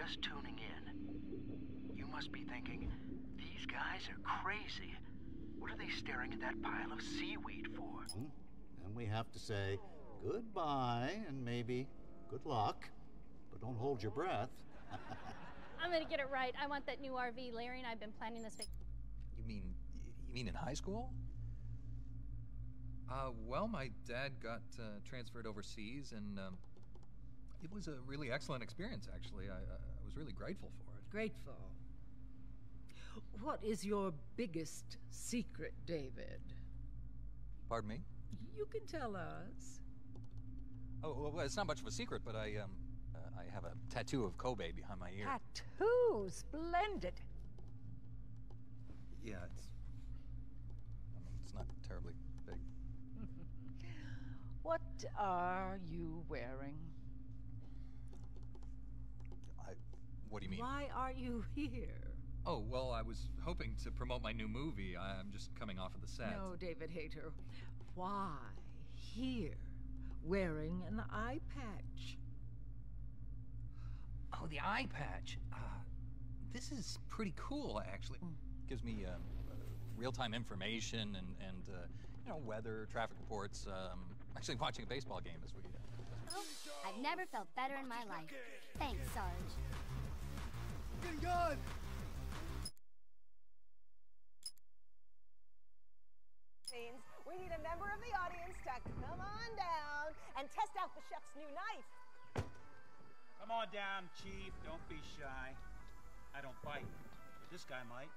just tuning in, you must be thinking, these guys are crazy. What are they staring at that pile of seaweed for? And we have to say goodbye and maybe good luck, but don't hold your breath. I'm gonna get it right. I want that new RV. Larry and I have been planning this vacation. You mean in high school? Well, my dad got transferred overseas, and it was a really excellent experience, actually. I was really grateful for it. Grateful. What is your biggest secret, David? Pardon me? You can tell us. Oh, well, it's not much of a secret, but I have a tattoo of Kobe behind my ear. Tattoo, splendid. Yeah, it's not terribly big. What are you wearing? What do you mean? Why are you here? Oh, well, I was hoping to promote my new movie. I'm just coming off of the set. No, David Hayter. Why here, wearing an eye patch? Oh, the eye patch. This is pretty cool, actually. Gives me real-time information and you know, weather, traffic reports. Actually watching a baseball game as we... I've never felt better in my life. Thanks, Sarge. Getting gone! We need a member of the audience to come on down and test out the chef's new knife. Come on down, Chief. Don't be shy. I don't bite, but this guy might.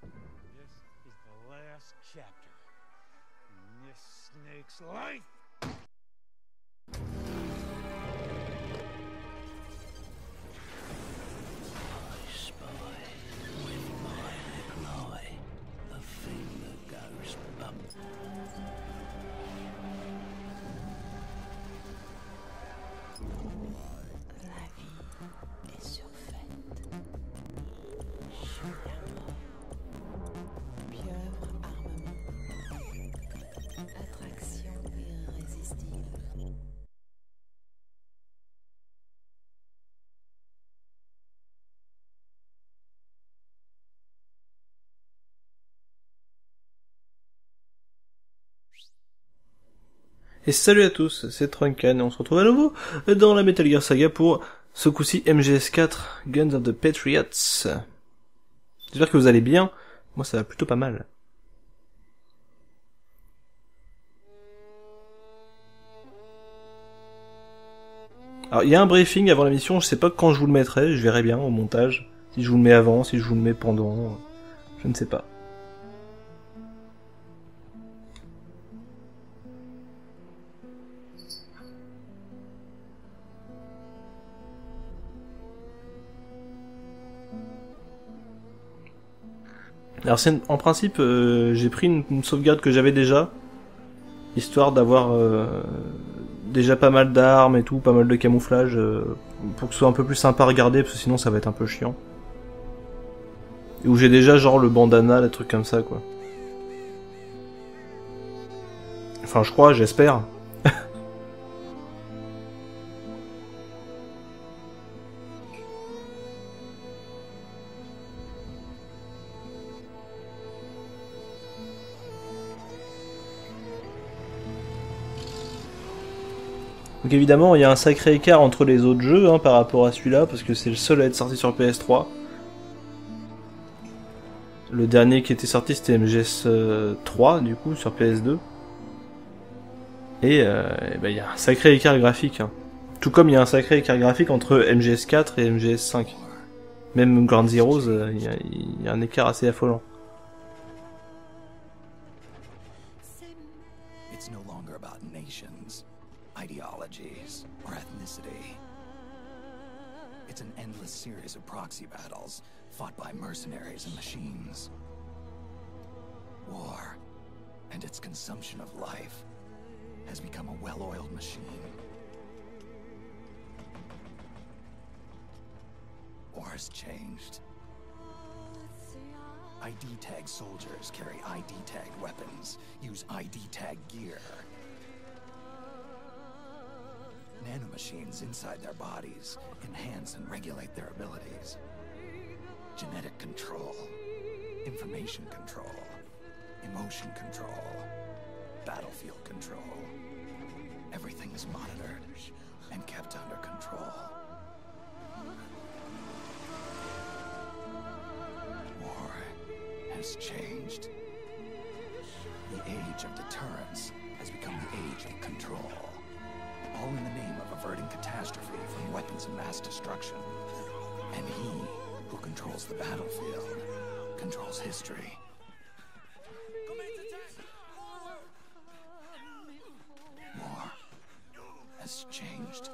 This is the last chapter in this snake's life. I spy with my little eye the thing that goes bump. La vie est surfaite. Chien, pieuvre, armement. Attraction irrésistible. Et salut à tous, c'est Truncan et on se retrouve à nouveau dans la Metal Gear Saga pour ce coup-ci MGS4 Guns of the Patriots. J'espère que vous allez bien, moi ça va plutôt pas mal. Alors il y a un briefing avant la mission, je sais pas quand je vous le mettrai, je verrai bien au montage, si je vous le mets avant, si je vous le mets pendant, je ne sais pas. Alors en principe, j'ai pris une sauvegarde que j'avais déjà, histoire d'avoir déjà pas mal d'armes et tout, pas mal de camouflage, pour que ce soit un peu plus sympa à regarder, parce que sinon ça va être un peu chiant. Et où j'ai déjà genre le bandana, des trucs comme ça, quoi. Enfin je crois, j'espère. Donc évidemment, il y a un sacré écart entre les autres jeux par rapport à celui-là, parce que c'est le seul à être sorti sur PS3. Le dernier qui était sorti, c'était MGS3, du coup, sur PS2. Et il y a un sacré écart graphique. Tout comme il y a un sacré écart graphique entre MGS4 et MGS5. Même Ground Zeroes, il y a un écart assez affolant. It's no longer about nations, ideologies, or ethnicity. It's an endless series of proxy battles fought by mercenaries and machines. War and its consumption of life has become a well-oiled machine. War has changed. ID tag soldiers carry ID tag weapons, use ID tag gear. Nanomachines inside their bodies enhance and regulate their abilities. Genetic control, information control, emotion control, battlefield control. Everything is monitored and kept under control. War has changed. The age of deterrence has become the age of control. All in the name of averting catastrophe from weapons of mass destruction. And he who controls the battlefield controls history. War has changed.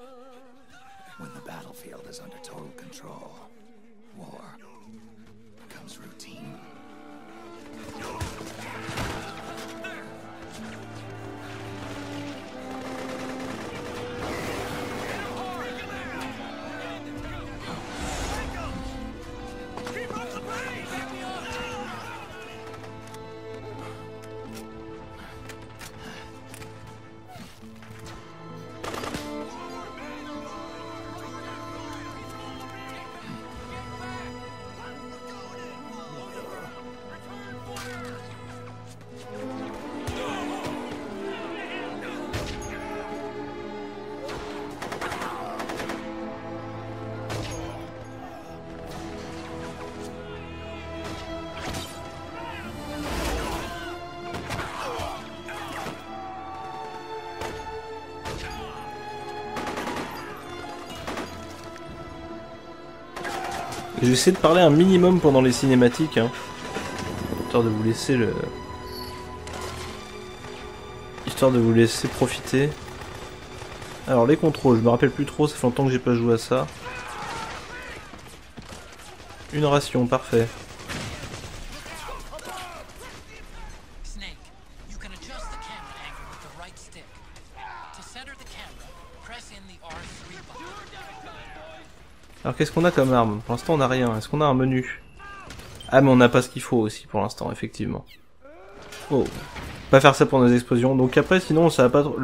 When the battlefield is under total control, war becomes routine. Je vais essayer de parler un minimum pendant les cinématiques, hein, histoire de vous laisser profiter. Alors les contrôles, je me rappelle plus trop, ça fait longtemps que j'ai pas joué à ça. Une ration, parfait. Alors qu'est-ce qu'on a comme arme? Pour l'instant on n'a rien. Est-ce qu'on a un menu? Ah mais on n'a pas ce qu'il faut aussi pour l'instant, effectivement. Oh, pas faire ça pour nos explosions. Donc après sinon ça va pas trop...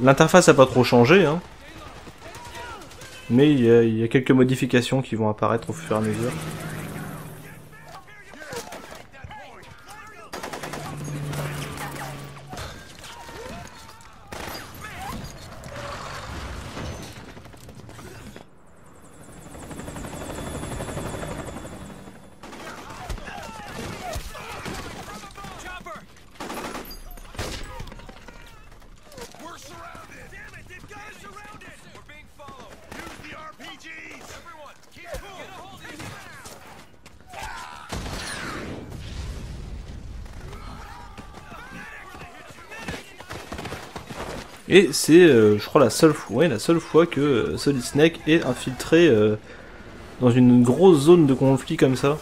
L'interface a pas trop changé, hein. Mais il y a quelques modifications qui vont apparaître au fur et à mesure. Et c'est, je crois, la seule fois que Solid Snake est infiltré dans une grosse zone de conflit comme ça.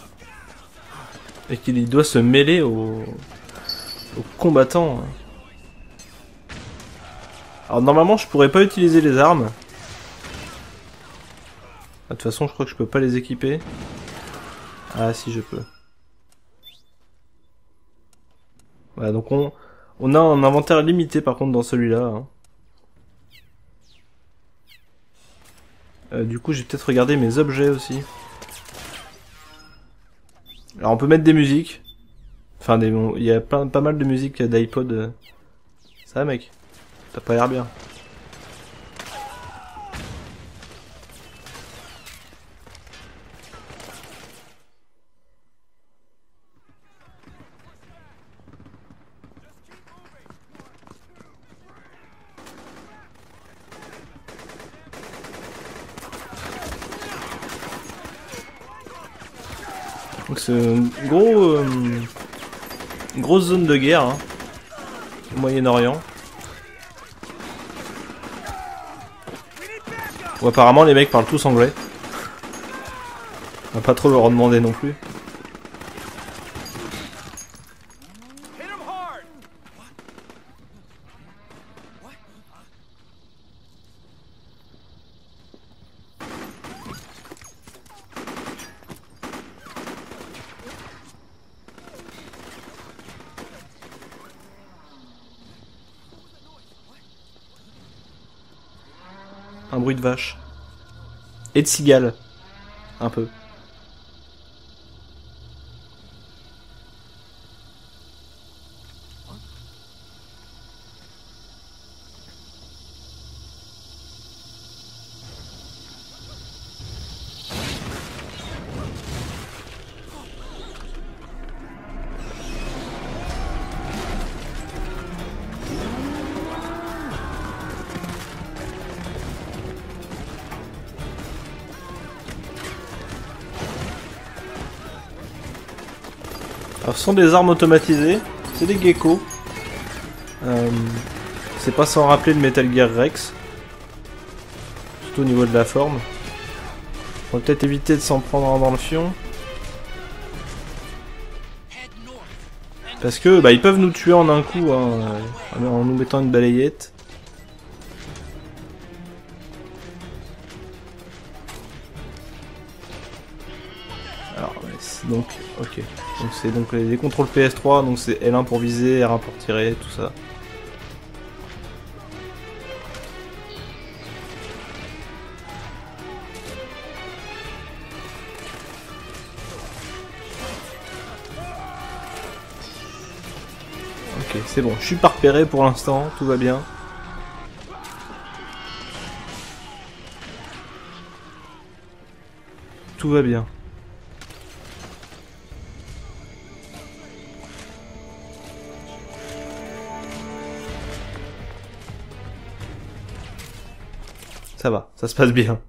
Et qu'il doit se mêler aux combattants. Alors normalement, je pourrais pas utiliser les armes. De toute façon, je crois que je peux pas les équiper. Ah si, je peux. Voilà, donc on a un inventaire limité par contre dans celui-là. Hein. Du coup, j'ai peut-être regardé mes objets aussi. Alors, on peut mettre des musiques. Enfin, il y a pas mal de musiques d'iPod. Ça va, mec? T'as pas l'air bien. Donc c'est une grosse zone de guerre, hein, au Moyen-Orient. Où apparemment les mecs parlent tous anglais. On va pas trop leur en demander non plus. Un bruit de vache. Et de cigale. Un peu. Alors ce sont des armes automatisées, c'est des geckos. C'est pas sans rappeler le Metal Gear Rex. Surtout au niveau de la forme. On va peut-être éviter de s'en prendre un dans le fion. Parce que bah ils peuvent nous tuer en un coup hein, en nous mettant une balayette. Alors donc ok. Donc c'est donc les contrôles PS3, donc c'est L1 pour viser, R1 pour tirer, tout ça. Ok, c'est bon, je suis pas repéré pour l'instant, tout va bien. Tout va bien. Ça va, ça se passe bien.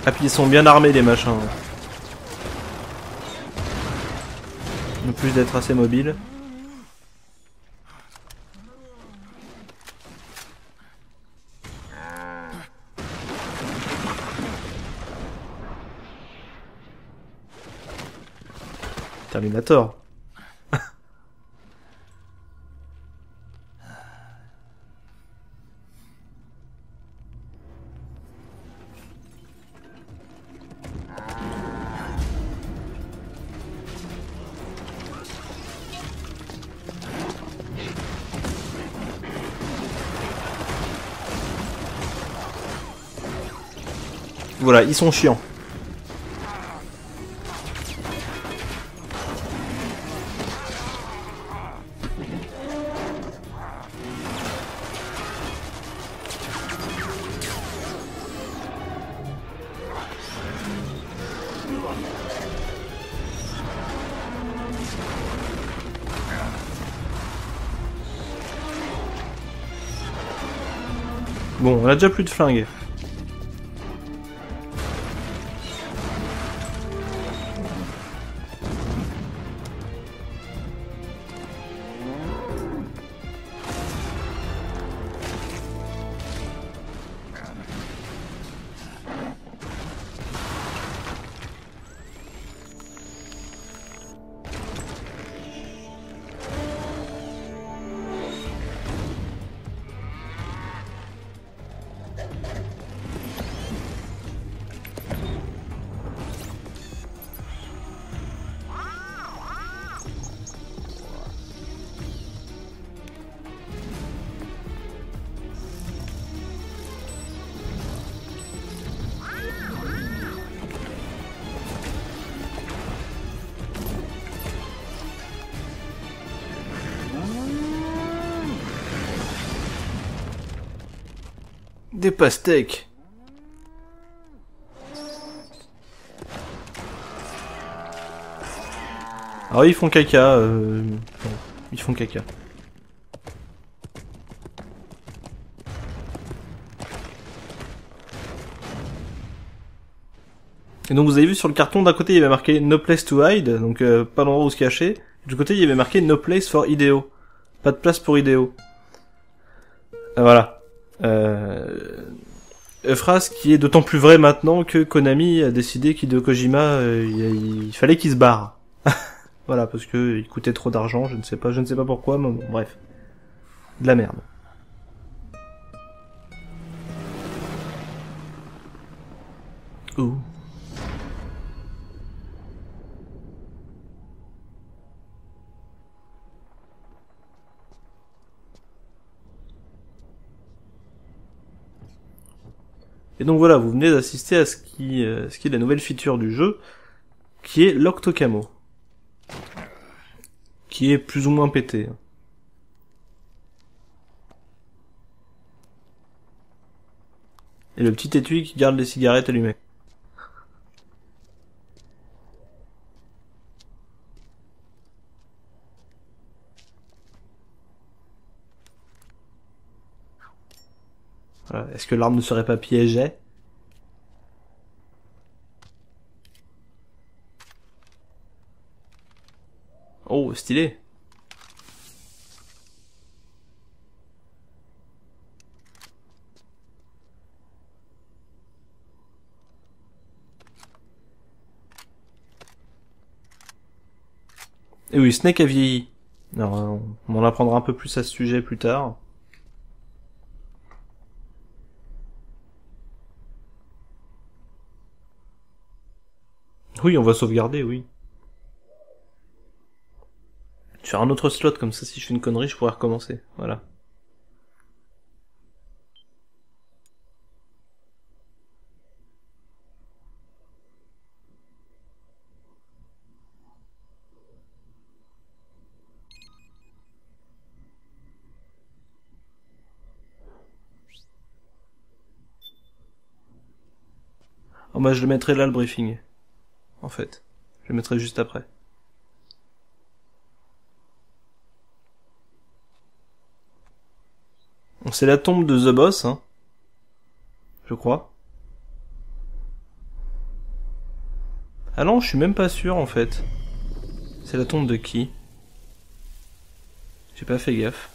Ah puis ils sont bien armés les machins. En plus d'être assez mobiles. Terminator. Voilà, ils sont chiants. Bon, on a déjà plus de flingues. Des pastèques. Alors ils font caca. Non, ils font caca. Et donc vous avez vu sur le carton, d'un côté il y avait marqué No place to hide, donc pas d'endroit où se cacher. Du côté il y avait marqué No place for Hideo. Pas de place pour Hideo. Voilà. Phrase qui est d'autant plus vraie maintenant que Konami a décidé qu'Hideo Kojima il fallait qu'il se barre. Voilà, parce que il coûtait trop d'argent, je ne sais pas pourquoi, mais bon, bref. De la merde. Ouh. Et donc voilà, vous venez d'assister à ce qui est la nouvelle feature du jeu, qui est l'octocamo. qui est plus ou moins pété. Et le petit étui qui garde les cigarettes allumées. Voilà. Est-ce que l'arme ne serait pas piégée? Oh, stylé. Et oui, Snake a vieilli. Alors, on en apprendra un peu plus à ce sujet plus tard. Oui, on va sauvegarder, oui. Faire un autre slot, comme ça, si je fais une connerie, je pourrais recommencer. Voilà. Oh bah je le mettrai là le briefing. En fait. Je le mettrai juste après. C'est la tombe de The Boss, hein. Je crois. Ah non, je suis même pas sûr en fait. C'est la tombe de qui? J'ai pas fait gaffe.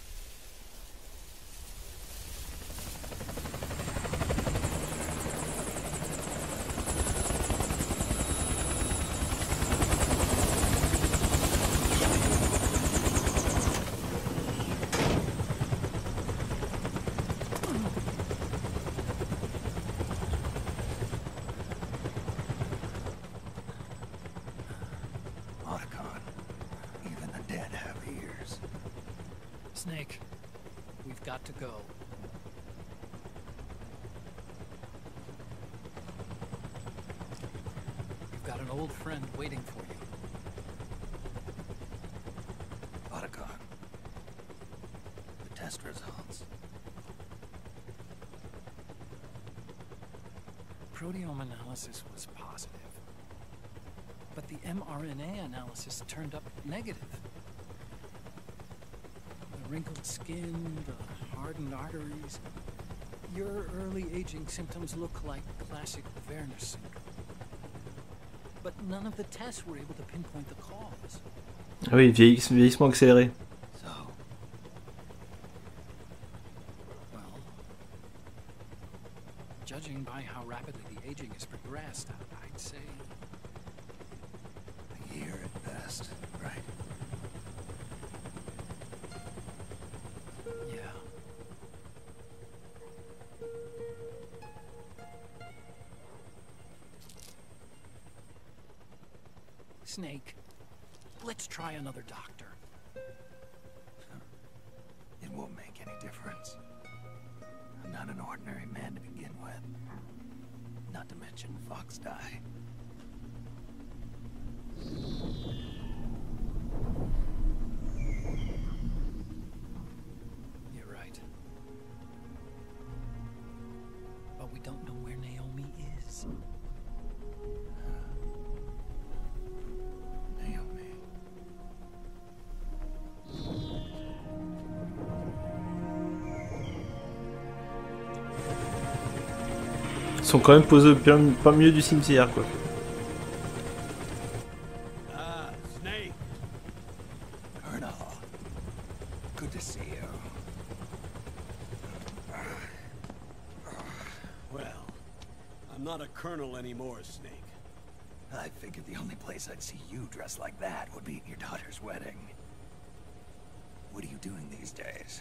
Snake, we've got to go. You've got an old friend waiting for you. Otacon. The test results. Proteome analysis was positive, but the mRNA analysis turned up negative. The wrinkled skin, the hardened arteries. Your early aging symptoms look like classic Werner syndrome. But none of the tests were able to pinpoint the cause. Ah oui, vieillissement accéléré. So, well, judging by how rapidly the aging has progressed, I'd say a year at best, right? Yeah. Snake, let's try another doctor. It won't make any difference. I'm not an ordinary man to begin with. Not to mention Fox die. You're right. But we don't know where Naomi is. Ils sont quand même posés au plein milieu du cimetière, quoi. Ah, Snake. Colonel, good to see you. Well, I'm not a colonel anymore, Snake. I figured the only place I'd see you dressed like that would be at your daughter's wedding. What are you doing these days?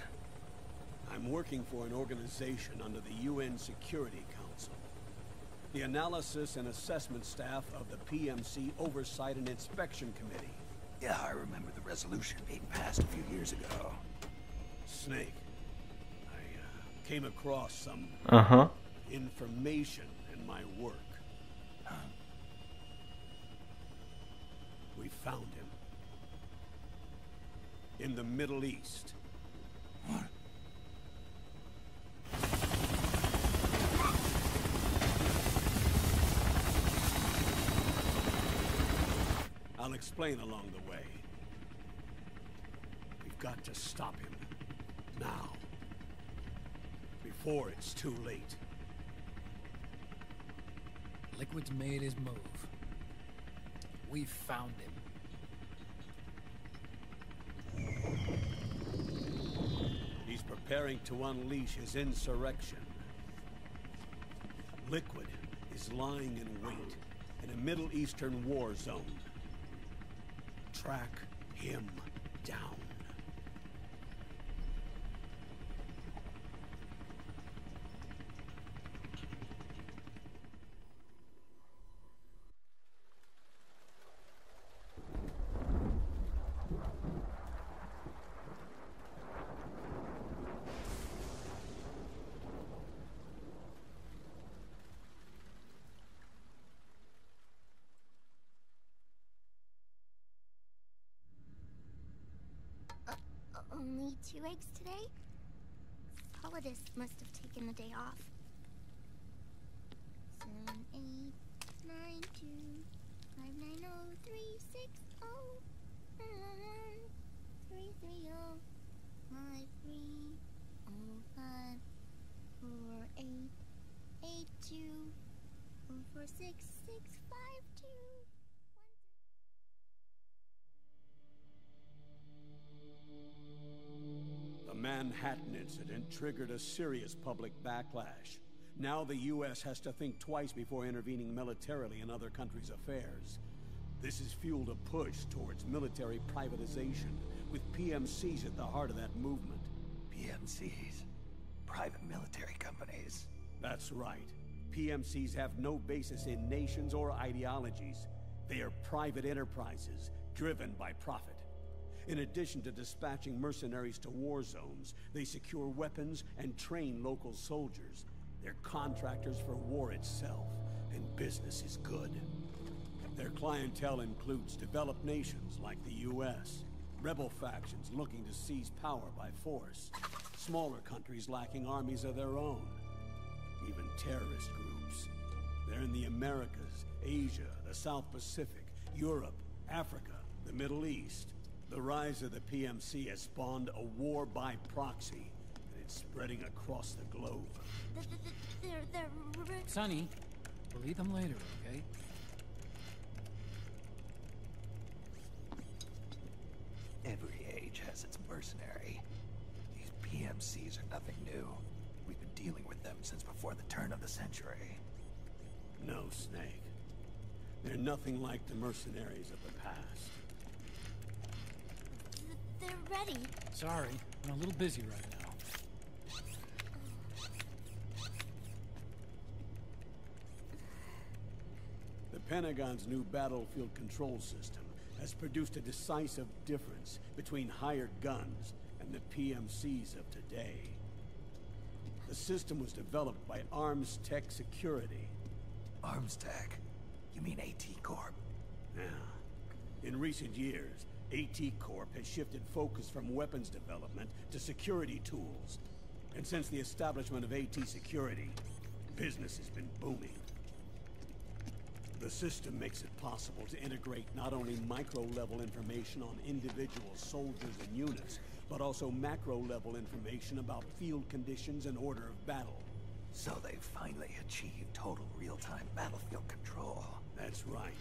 I'm working for an organization under the UN Security Council. The Analysis and Assessment Staff of the PMC Oversight and Inspection Committee. Yeah, I remember the resolution being passed a few years ago. Snake, I came across some information in my work. We found him. in the Middle East. What? I'll explain along the way. We've got to stop him. Now. Before it's too late. Liquid's made his move. We found him. He's preparing to unleash his insurrection. Liquid is lying in wait in a Middle Eastern war zone. Track him down. Only 2 eggs today? Holidays must have taken the day off. 7, 8, 9, 2, 5, 9, 0, 3, 6, 0, 3, 3, 0, 5, 3, 0, 5, 4, 8, 8, 2, 4, 4, 6, 6, 5, 2. The Manhattan incident triggered a serious public backlash. Now the U.S. has to think twice before intervening militarily in other countries' affairs. This has fueled a push towards military privatization, with PMCs at the heart of that movement. PMCs? Private military companies? That's right. PMCs have no basis in nations or ideologies. They are private enterprises, driven by profit. In addition to dispatching mercenaries to war zones, they secure weapons and train local soldiers. They're contractors for war itself, and business is good. Their clientele includes developed nations like the U.S., rebel factions looking to seize power by force, smaller countries lacking armies of their own, even terrorist groups. They're in the Americas, Asia, the South Pacific, Europe, Africa, the Middle East. The rise of the PMC has spawned a war by proxy, and it's spreading across the globe. Sonny, we'll eat them later, okay? Every age has its mercenary. These PMCs are nothing new. We've been dealing with them since before the turn of the century. No, Snake. They're nothing like the mercenaries of the past. They're ready. Sorry, I'm a little busy right now. The Pentagon's new battlefield control system has produced a decisive difference between hired guns and the PMCs of today. The system was developed by Arms Tech Security. Arms Tech? You mean AT Corp? Yeah. In recent years, AT Corp has shifted focus from weapons development to security tools. And since the establishment of AT Security, business has been booming. The system makes it possible to integrate not only micro-level information on individual soldiers and units, but also macro-level information about field conditions and order of battle. So they've finally achieved total real-time battlefield control. That's right.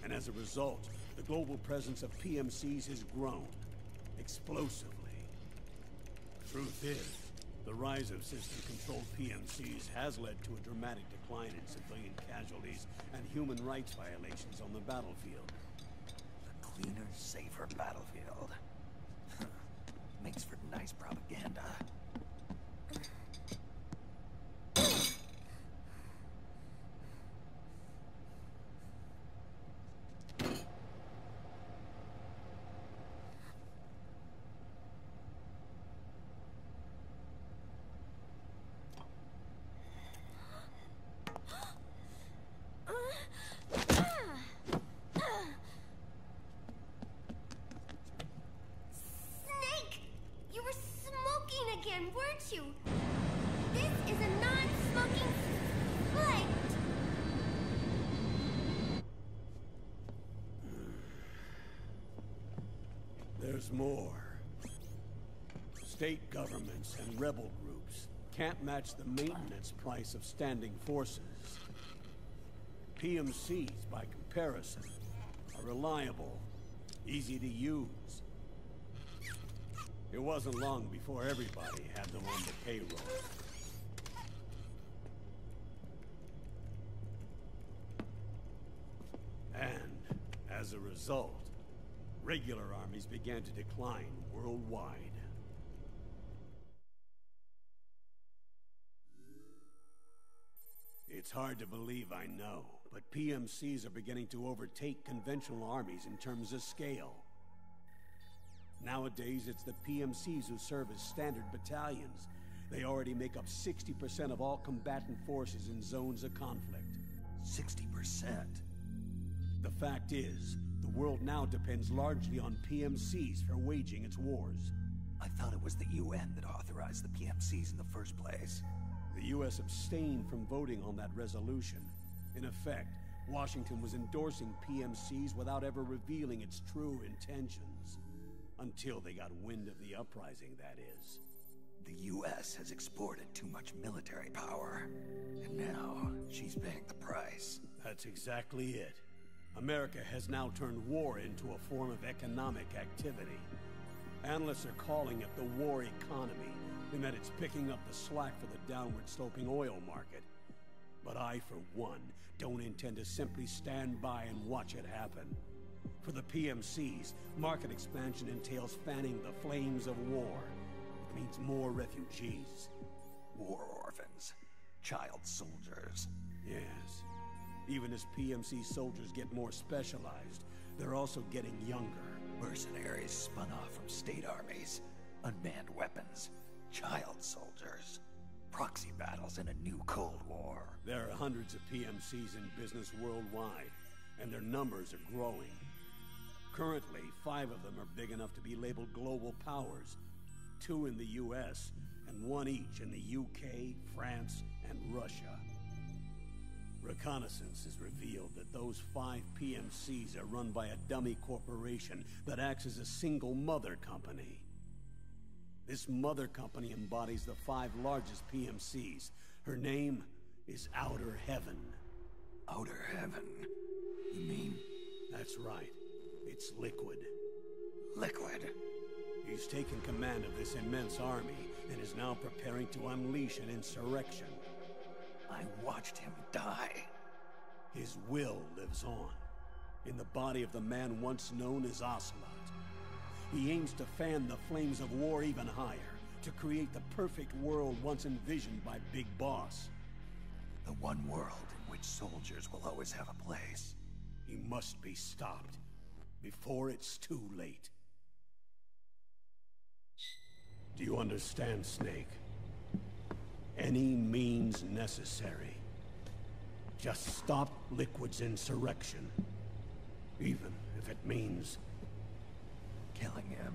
And as a result, the global presence of PMCs has grown explosively. Truth is, the rise of system-controlled PMCs has led to a dramatic decline in civilian casualties and human rights violations on the battlefield. A cleaner, safer battlefield. Makes for nice propaganda. Snake! There's more. State governments and rebel groups can't match the maintenance price of standing forces. PMCs, by comparison, are reliable, easy to use. It wasn't long before everybody had them on the payroll. And, as a result, regular armies began to decline worldwide. It's hard to believe, I know, but PMCs are beginning to overtake conventional armies in terms of scale. Nowadays, it's the PMCs who serve as standard battalions. They already make up 60% of all combatant forces in zones of conflict. 60%? The fact is, the world now depends largely on PMCs for waging its wars. I thought it was the UN that authorized the PMCs in the first place. The US abstained from voting on that resolution. In effect, Washington was endorsing PMCs without ever revealing its true intentions. Until they got wind of the uprising, that is. The US has exported too much military power, and now she's paying the price. That's exactly it. America has now turned war into a form of economic activity. Analysts are calling it the war economy, in that it's picking up the slack for the downward-sloping oil market. But I, for one, don't intend to simply stand by and watch it happen. For the PMCs, market expansion entails fanning the flames of war. It means more refugees. War orphans. Child soldiers. Yes. Even as PMC soldiers get more specialized, they're also getting younger. Mercenaries spun off from state armies. Unmanned weapons. Child soldiers. Proxy battles in a new Cold War. There are hundreds of PMCs in business worldwide, and their numbers are growing. Currently, 5 of them are big enough to be labeled global powers, 2 in the US, and 1 each in the UK, France, and Russia. Reconnaissance has revealed that those 5 PMCs are run by a dummy corporation that acts as a single mother company. This mother company embodies the 5 largest PMCs. Her name is Outer Heaven. Outer Heaven? You mean? That's right. It's Liquid. Liquid? He's taken command of this immense army and is now preparing to unleash an insurrection. I watched him die. His will lives on, in the body of the man once known as Ocelot. He aims to fan the flames of war even higher, to create the perfect world once envisioned by Big Boss. The one world in which soldiers will always have a place. He must be stopped, before it's too late. Do you understand, Snake? Any means necessary. Just stop Liquid's insurrection. Even if it means killing him.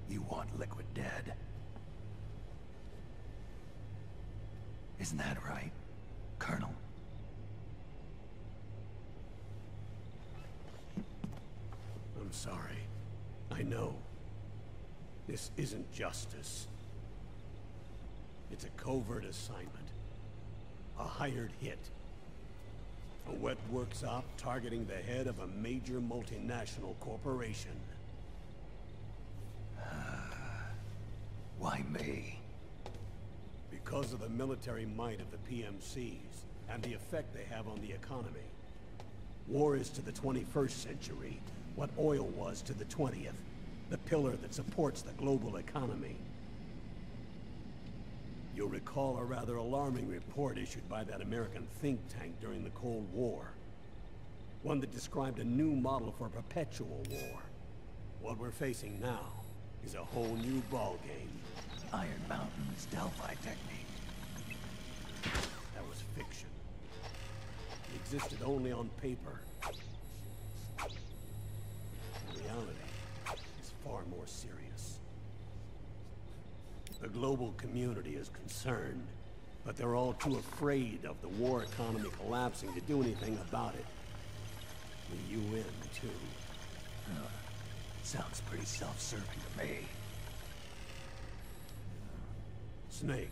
You want Liquid dead? Isn't that right, Colonel? I'm sorry. I know. This isn't justice. It's a covert assignment. A hired hit. A wet works op targeting the head of a major multinational corporation. Why me? Because of the military might of the PMCs and the effect they have on the economy. War is to the 21st century what oil was to the 20th, the pillar that supports the global economy. You'll recall a rather alarming report issued by that American think tank during the Cold War. One that described a new model for perpetual war. What we're facing now is a whole new ballgame. Iron Mountain's Delphi technique. That was fiction. It existed only on paper. Reality is far more serious. The global community is concerned, but they're all too afraid of the war economy collapsing to do anything about it. The UN, too. Sounds pretty self-serving to me. Snake.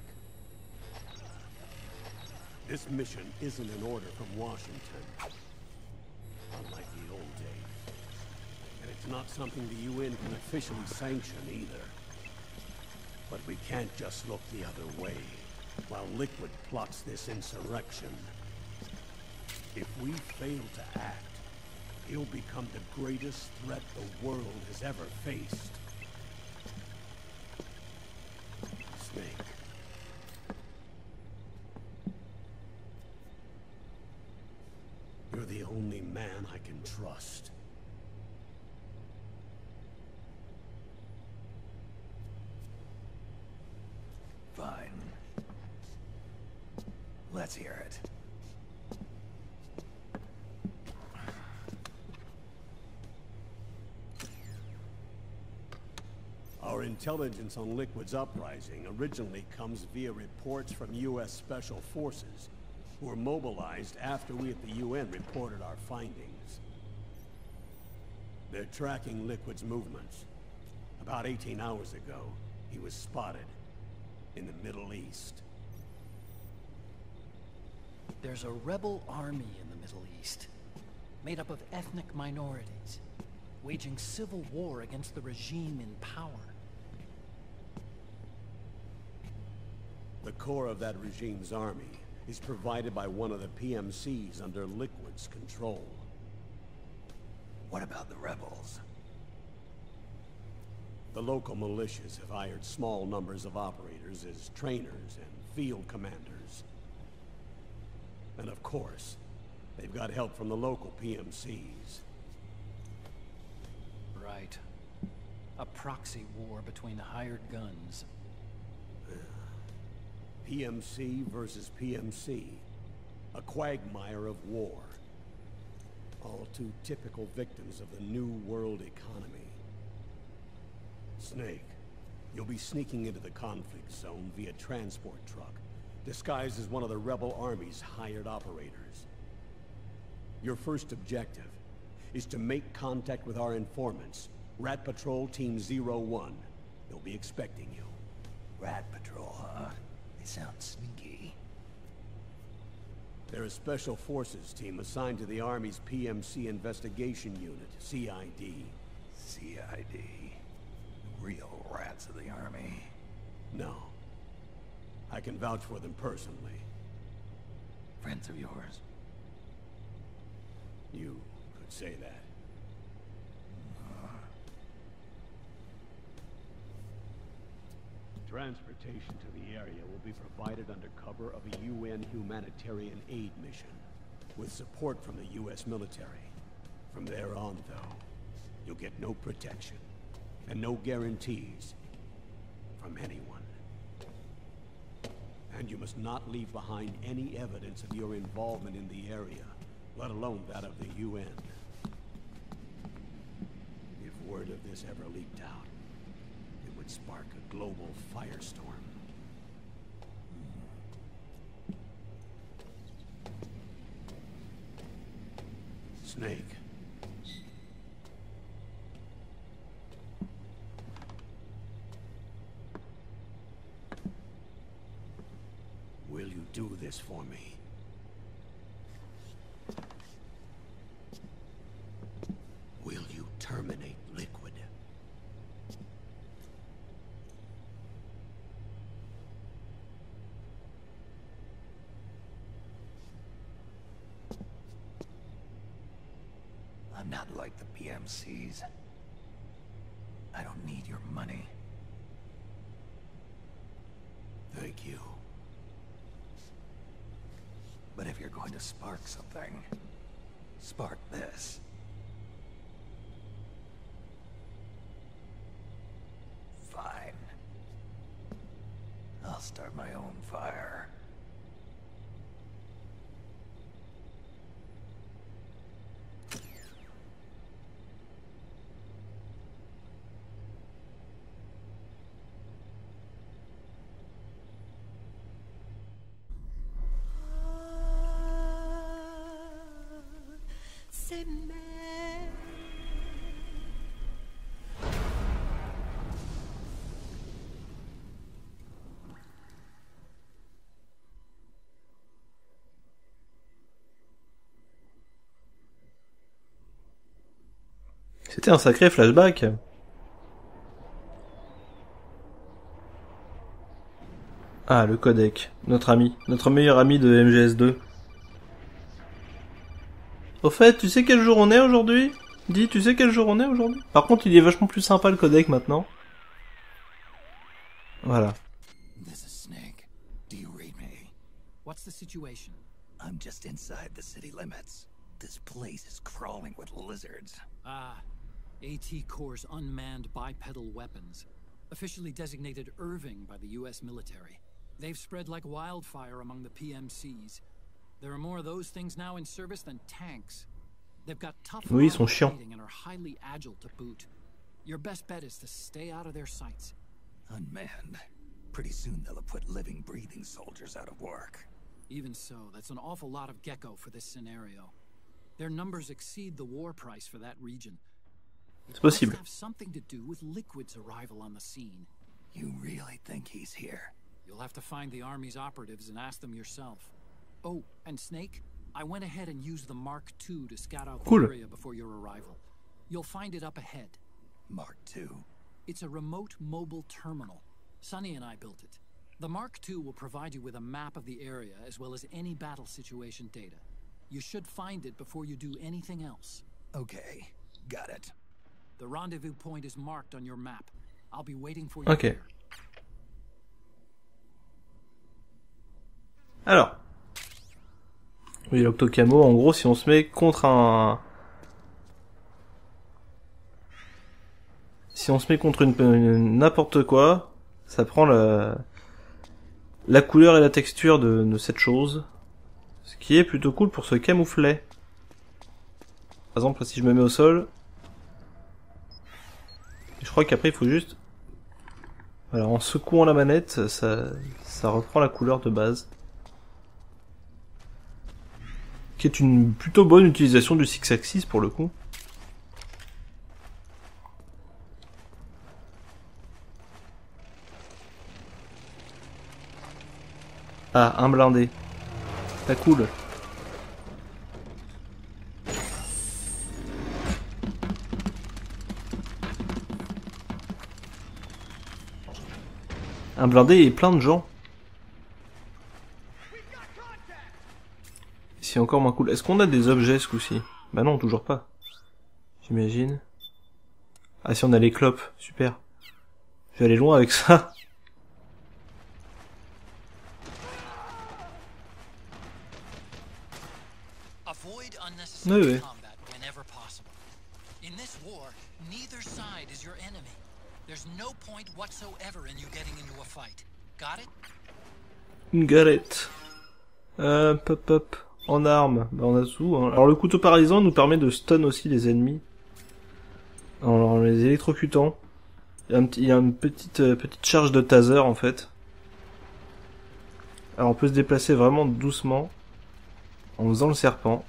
This mission isn't an order from Washington. Unlike the old days. And it's not something the UN can officially sanction either. But we can't just look the other way while Liquid plots this insurrection. If we fail to act, he'll become the greatest threat the world has ever faced. Snake. You're the only man I can trust. Fine. Let's hear it. Our intelligence on Liquid's uprising originally comes via reports from U.S. Special Forces, who were mobilized after we at the UN reported our findings. They're tracking Liquid's movements. About 18 hours ago, he was spotted in the Middle East. There's a rebel army in the Middle East, made up of ethnic minorities, waging civil war against the regime in power. The core of that regime's army is provided by one of the PMCs under Liquid's control. What about the rebels? The local militias have hired small numbers of operators as trainers and field commanders. And of course, they've got help from the local PMCs. Right. A proxy war between hired guns. PMC versus PMC. A quagmire of war. All too typical victims of the new world economy. Snake, you'll be sneaking into the conflict zone via transport truck, disguised as one of the rebel army's hired operators. Your first objective is to make contact with our informants, Rat Patrol Team 01. They'll be expecting you. Rat Patrol, huh? They sound sneaky. They're a special forces team assigned to the Army's PMC Investigation Unit, CID. CID? Real rats of the Army? No. I can vouch for them personally. Friends of yours? You could say that. Transportation to the area will be provided under cover of a UN humanitarian aid mission, with support from the US military. From there on, though, you'll get no protection, and no guarantees from anyone. And you must not leave behind any evidence of your involvement in the area, let alone that of the UN. If word of this ever leaked out, it would spark a global firestorm. Snake. Will you do this for me? Will you terminate Liquid? I'm not like the PMCs. I don't need your money. Thank you. But if you're going to spark something, spark this. Fine. I'll start my own fire. C'était un sacré flashback. Ah, le codec. Notre ami. Notre meilleur ami de MGS2. Au fait, tu sais quel jour on est aujourd'hui? Dis, tu sais quel jour on est aujourd'hui? Par contre, il est vachement plus sympa le codec maintenant. Voilà. This is Snake. Do you read me? What's the situation? I'm just inside the city limits. This place is crawling with lizards. Ah, AT Corps' unmanned bipedal weapons. Officially designated Irving by the US military. They've spread like wildfire among the PMCs. There are more of those things now in service than tanks. They've got tough Oui, ils sont chiants. and are highly agile to boot. Your best bet is to stay out of their sights. Unmanned. Pretty soon they'll have put living, breathing soldiers out of work. Even so, that's an awful lot of gecko for this scenario. Their numbers exceed the war price for that region. C'est possible. Must have something to do with Liquid's arrival on the scene. You really think he's here? You'll have to find the Army's operatives and ask them yourself. Oh, and Snake, I went ahead and used the Mark II to scout out the area before your arrival. You'll find it up ahead. Mark II? It's a remote mobile terminal. Sonny and I built it. The Mark II will provide you with a map of the area as well as any battle situation data. You should find it before you do anything else. Okay, got it. The rendezvous point is marked on your map. I'll be waiting for you. Ok. Alors. Oui, l'octocamo, en gros, si on se met contre un... Si on se met contre une n'importe quoi, ça prend la couleur et la texture de cette chose. Ce qui est plutôt cool pour se camoufler. Par exemple, si je me mets au sol... Je crois qu'après, il faut juste... Voilà, en secouant la manette, ça reprend la couleur de base. Qui est une plutôt bonne utilisation du 6-axis pour le coup. Ah, un blindé. Pas cool. Un blindé et plein de gens. C'est encore moins cool. Est-ce qu'on a des objets ce coup-ci? Bah non, toujours pas. J'imagine. Ah si, on a les clopes. Super. Je vais aller loin avec ça. Oui, oui. Une galette. Pop pop. En armes. Bah on a tout. Hein. Alors le couteau paralysant nous permet de stun aussi les ennemis. En les électrocutant. Il y a une petite charge de taser en fait. Alors on peut se déplacer vraiment doucement. En faisant le serpent.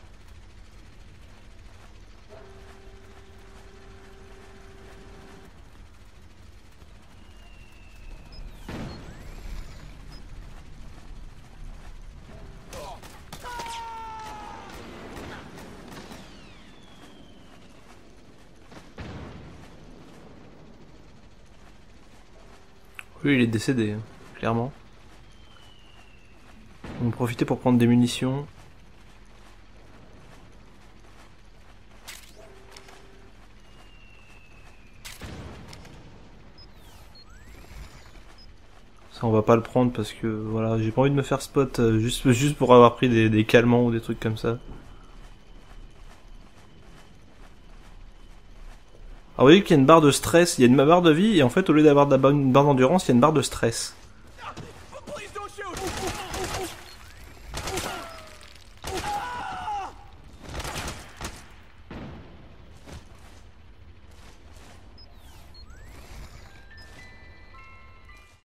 Oui, il est décédé, hein, clairement. On va profiter pour prendre des munitions. Ça, on va pas le prendre parce que, voilà, j'ai pas envie de me faire spot juste pour avoir pris des calmants ou des trucs comme ça. Alors vous voyez qu'il y a une barre de stress, il y a une barre de vie, et en fait au lieu d'avoir une barre d'endurance, il y a une barre de stress.